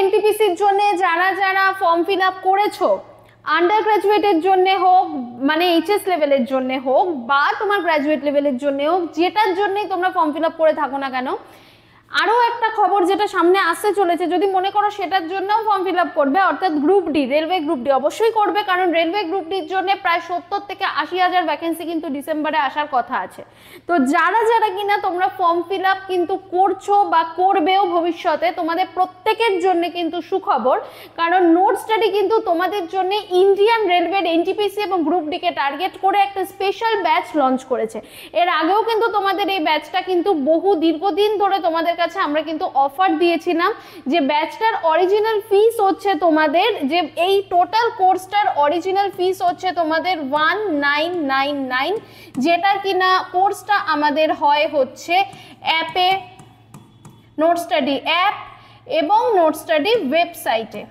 এনটিপিসির জন্য যারা যারা ফর্ম ফিল আপ করেছো, আন্ডার গ্র্যাজুয়েটের জন্য হোক, মানে এইচএস লেভেলের জন্য হোক বা তোমার গ্র্যাজুয়েট লেভেলের জন্য হোক, যেটার জন্যই তোমরা ফর্ম ফিল আপ করে থাকো না কেন, আরও একটা খবর যেটা সামনে আসতে চলেছে, যদি মনে করো সেটার জন্যও ফর্ম ফিল আপ করবে, অর্থাৎ group D, railway group D অবশ্যই করবে, কারণ রেলওয়ে গ্রুপ ডির জন্য প্রায় 70 থেকে 80,000 ভ্যাকেন্সি কিন্তু ডিসেম্বরে আসার কথা আছে। তো যারা যারা কিনা তোমরা ফর্ম ফিল আপ কিন্তু করছো বা করবেও ভবিষ্যতে, তোমাদের প্রত্যেকের জন্য কিন্তু সুখবর, কারণ নোট স্টাডি কিন্তু তোমাদের জন্য ইন্ডিয়ান রেলওয়ে এনটিপিসি এবং গ্রুপ ডিকে টার্গেট করে একটা স্পেশাল ব্যাচ লঞ্চ করেছে। এর আগেও কিন্তু তোমাদের এই ব্যাচটা কিন্তু বহু দীর্ঘদিন ধরে তোমাদের কাছে আমরা কিন্তু অফার দিয়েছিলাম, যে ব্যাচটার অরিজিনাল ফিস হচ্ছে তোমাদের, যে এই টোটাল কোর্সটার অরিজিনাল ফিস হচ্ছে তোমাদের 1999, যেটা কিনা কোর্সটা আমাদের হয় হচ্ছে অ্যাপে, নোট স্টাডি অ্যাপ এবং নোট স্টাডি ওয়েবসাইটে।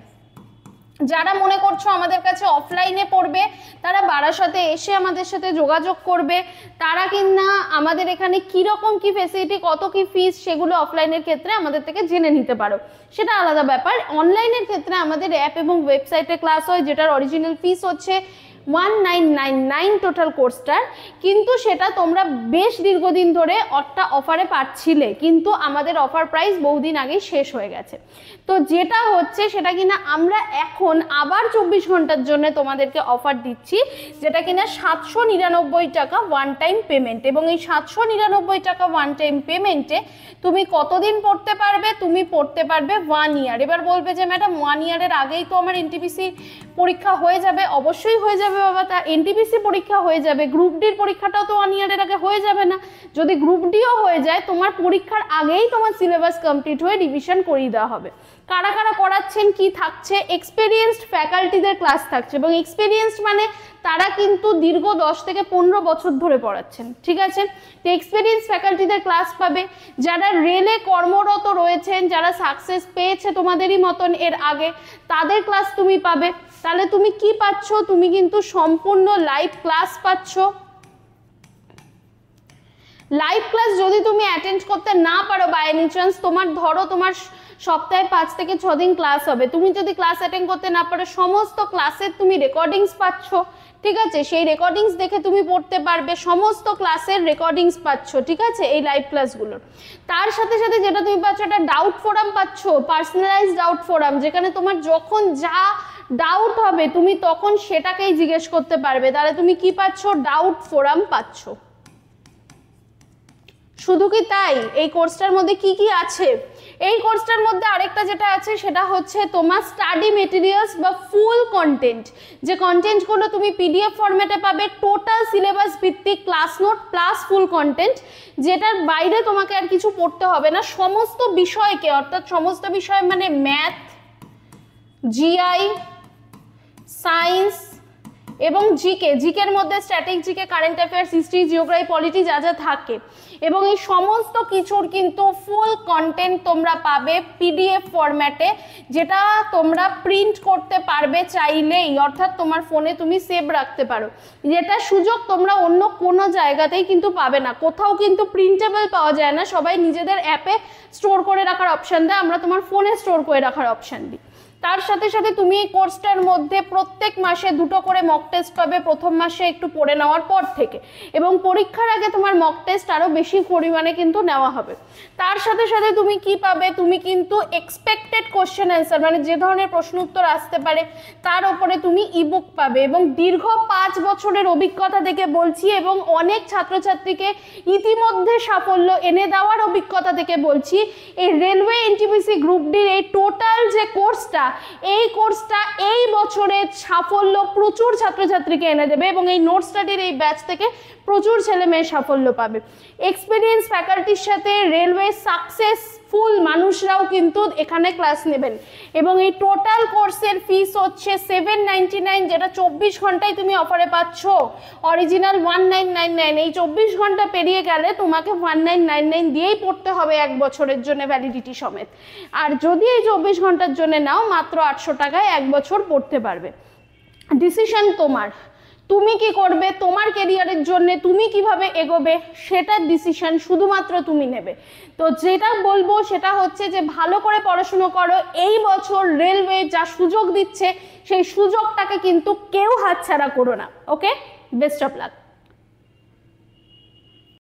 যারা মনে করছো আমাদের কাছে অফলাইনে পড়বে, তারা বারাসাতে এসে আমাদের সাথে যোগাযোগ করবে, তারা কিনা আমাদের এখানে কীরকম কী ফেসিলিটি, কত কী ফিস, সেগুলো অফলাইনের ক্ষেত্রে আমাদের থেকে জেনে নিতে পারো, সেটা আলাদা ব্যাপার। অনলাইনের ক্ষেত্রে আমাদের অ্যাপ এবং ওয়েবসাইটে ক্লাস হয়, যেটার অরিজিনাল ফিস হচ্ছে 1999 টোটাল কোর্সটার, কিন্তু সেটা তোমরা বেশ দীর্ঘদিন ধরে একটা অফারে পাচ্ছিলে, কিন্তু আমাদের অফার প্রাইস বহুদিন আগেই শেষ হয়ে গেছে। তো যেটা হচ্ছে সেটা কিনা আমরা এখন আবার 24 ঘন্টার জন্য তোমাদেরকে অফার দিচ্ছি, যেটা কিনা 799 টাকা ওয়ান টাইম পেমেন্ট, এবং এই 799 টাকা ওয়ান টাইম পেমেন্টে তুমি কতদিন পড়তে পারবে? তুমি পড়তে পারবে 1 ইয়ার। এবার বলবে যে ম্যাডাম 1 ইয়ারের আগেই তো আমার এনটিপিসি পরীক্ষা হয়ে যাবে। অবশ্যই হয়ে যাবে বাবা, তা এনটিপিসি পরীক্ষা হয়ে যাবে, গ্রুপ ডির পরীক্ষাটাও তো 1 ইয়ারের আগে হয়ে যাবে না? যদি গ্রুপ ডিও হয়ে যায়, তোমার পরীক্ষার আগেই তোমার সিলেবাস কমপ্লিট হয়ে রিভিশন করিয়ে দেওয়া হবে। কারা কারা করাচ্ছেন, কি থাকছে? এক্সপেরিয়েন্সড ফ্যাকাল্টিদের ক্লাস থাকছে, এবং এক্সপেরিয়েন্সড মানে তারা কিন্তু দীর্ঘ 10 থেকে 15 বছর ধরে পড়াচ্ছেন, ঠিক আছে? তো এক্সপেরিয়েন্স ফ্যাকাল্টিদের ক্লাস পাবে। যারা রেলে কর্মরত রয়েছেন, যারা সাকসেস পেয়েছে তোমাদেরই মতন এর আগে, তাদের ক্লাস তুমি পাবে। তাহলে তুমি কি পাচ্ছ? তুমি কিন্তু সম্পূর্ণ লাইভ ক্লাস পাচ্ছ। লাইভ ক্লাস যদি তুমি অ্যাটেন্ড করতে না পারো বাই এনি চান্স, তোমার ধরো তোমার সপ্তাহে 5 থেকে 6 দিন ক্লাস হবে, তুমি যদি ক্লাস অ্যাটেন্ড করতে না পারো, সমস্ত ক্লাসের তুমি রেকর্ডিংস পাচ্ছ, ঠিক আছে? সেই রেকর্ডিংস দেখে তুমি পড়তে পারবে, সমস্ত ক্লাসের রেকর্ডিংস পাচ্ছ, ঠিক আছে, এই লাইভ ক্লাসগুলোর। তার সাথে সাথে যেটা তুমি পাচ্ছ, একটা ডাউট ফোরাম পাচ্ছ, পার্সোনালাইজড ডাউট ফোরাম, যেখানে তোমার যখন যা ডাউট হবে তুমি তখন সেটাকেই জিজ্ঞেস করতে পারবে। তাহলে তুমি কি পাচ্ছ? ডাউট ফোরাম পাচ্ছ। শুধু কি তাই? এই কোর্সটার মধ্যে কি কি আছে? এই কোর্সটার মধ্যে আরেকটা যেটা আছে সেটা হচ্ছে তোমার স্টাডি মেটেরিয়ালস বা ফুল কন্টেন্ট, যে কন্টেন্টগুলো তুমি পিডিএফ ফরম্যাটে পাবে, টোটাল সিলেবাস ভিত্তিক ক্লাস নোট প্লাস ফুল কন্টেন্ট, যেটার বাইরে তোমাকে আর কিছু পড়তে হবে না। সমস্ত বিষয়কে, অর্থাৎ সমস্ত বিষয় মানে ম্যাথ, জিআই, সায়েন্স এবং জিকে, জিকের মধ্যে static GK, current affairs, history, geography, polity যা যা থাকে, এবং এই সমস্ত কিছুর কিন্তু ফুল কন্টেন্ট তোমরা পাবে পিডিএফ ফরম্যাটে, যেটা তোমরা প্রিন্ট করতে পারবে চাইলেই, অর্থাৎ তোমার ফোনে তুমি সেভ রাখতে পারো, যেটা সুযোগ তোমরা অন্য কোনো জায়গাতেই কিন্তু পাবে না। কোথাও কিন্তু প্রিন্টেবল পাওয়া যায় না, সবাই নিজেদের অ্যাপে স্টোর করে রাখার অপশান দেয়, আমরা তোমার ফোনে স্টোর করে রাখার অপশান দিই। তার সাথে সাথে তুমি এই কোর্সটার মধ্যে প্রত্যেক মাসে 2টো করে মক টেস্ট পাবে, প্রথম মাসে একটু পড়ে নেওয়ার পর থেকে, এবং পরীক্ষার আগে তোমার মক টেস্ট আরও বেশি পরিমাণে কিন্তু নেওয়া হবে। তার সাথে সাথে তুমি কি পাবে? তুমি কিন্তু এক্সপেক্টেড কোশ্চেন অ্যান্সার, মানে যে ধরনের প্রশ্ন উত্তর আসতে পারে তার উপরে তুমি ইবুক পাবে, এবং দীর্ঘ 5 বছরের অভিজ্ঞতা থেকে বলছি, এবং অনেক ছাত্রছাত্রীকে ইতিমধ্যে সাফল্য এনে দেওয়ার অভিজ্ঞতা থেকে বলছি, এই রেলওয়ে এনটিপিসি গ্রুপ ডির এই টোটাল যে কোর্সটা, এই কোর্সটা এই বছরের সাফল্য প্রচুর ছাত্রছাত্রীকে এনে দেবে, এবং এই নোট স্টাডির এই ব্যাচ থেকে প্রচুর ছেলে মেয়ে সাফল্য পাবে। এক্সপিরিয়েন্স ফ্যাকাল্টির সাথে রেলওয়ে সাকসেসফুল মানুষরাও কিন্তু এখানে ক্লাস নেবেন, এবং এই টোটাল কোর্সের ফিস হচ্ছে 799, যেটা 24 ঘন্টায় তুমি অফারে পাচ্ছ। অরিজিনাল 1999, এই 24 ঘন্টা পেরিয়ে গেলে তোমাকে 1999 দিয়েই পড়তে হবে 1 বছরের জন্য ভ্যালিডিটি সমেত। আর যদি এই 24 ঘন্টার জন্য নাও, মাত্র 800 টাকায় 1 বছর পড়তে পারবে। ডিসিশন তোমার, তুমি কি করবে, তোমার কেরিয়ারের জন্য তুমি কিভাবে এগোবে, সেটার ডিসিশন শুধুমাত্র তুমি নেবে। তো যেটা বলবো সেটা হচ্ছে যে ভালো করে পড়াশুনো করো। এই বছর রেলওয়ে যা সুযোগ দিচ্ছে সেই সুযোগটাকে কিন্তু কেউ হাতছাড়া করো না। ওকে, বেস্ট অফ লাক।